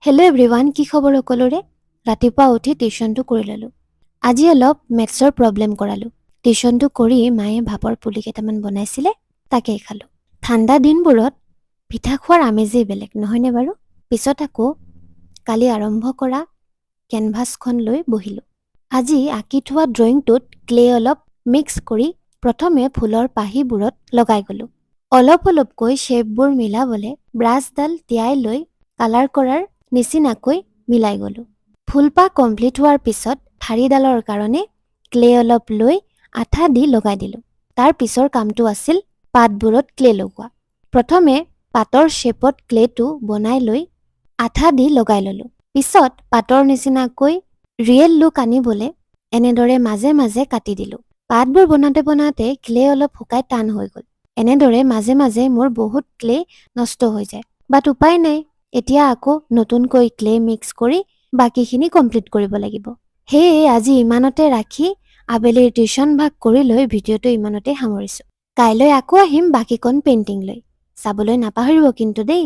Hello' everyone, কি খবৰ সকলোৰে? ৰাতিপুৱা উঠি টিউশ্যনটো কৰি ল'লোঁ। আজি অলপ মেথছৰ প্ৰব্লেম কৰালোঁ। টিউশ্যনটো কৰি মায়ে ভাপৰ পুলি কেইটামান বনাইছিলে, তাকেই খালোঁ। ঠাণ্ডা দিনবোৰত পিঠা খোৱাৰ আমেজেই বেলেগ, নহয়নে বাৰু? পিছত আকৌ কালি আৰম্ভ কৰা কেনভাছখন লৈ বহিলোঁ। আজি আঁকি থোৱা ড্ৰয়িংটোত ক্লে অলপ মিক্স কৰি প্ৰথমে ফুলৰ পাহিবোৰত লগাই গ'লোঁ। অলপ অলপকৈ শ্বেপবোৰ মিলাবলৈ ব্ৰাছডাল তিয়াই লৈ কালাৰ কৰাৰ নিচিনাকৈ মিলাই গ'লোঁ। ফুলপাহ কমপ্লিট হোৱাৰ পিছত ঠাৰিডালৰ কাৰণে ক্লে অলপ লৈ আঠা দি লগাই দিলোঁ। তাৰ পিছৰ কামটো আছিল পাতবোৰত ক্লে লগোৱা। প্ৰথমে পাতৰ শ্বেপত ক্লেটো বনাই লৈ আঠা দি লগাই ল'লোঁ। পিছত পাতৰ নিচিনাকৈ ৰিয়েল লুক আনিবলৈ এনেদৰে মাজে মাজে কাটি দিলোঁ। পাতবোৰ বনাওঁতে বনাওঁতে ক্লে অলপ শুকাই টান হৈ গ'ল। এনেদৰে মাজে মাজে মোৰ বহুত ক্লে নষ্ট হৈ যায়। বাট উপায় নাই, এতিয়া আকৌ নতুনকৈ ক্লে মিক্স কৰি বাকীখিনি কমপ্লিট কৰিব লাগিব। সেয়ে আজি ইমানতে ৰাখি আবেলিৰ টিউশ্যন ভাগ কৰি লৈ ভিডিঅ'টো ইমানতে সামৰিছোঁ। কাইলৈ আকৌ আহিম বাকীকণ পেইণ্টিং লৈ। চাবলৈ নাপাহৰিব কিন্তু দেই।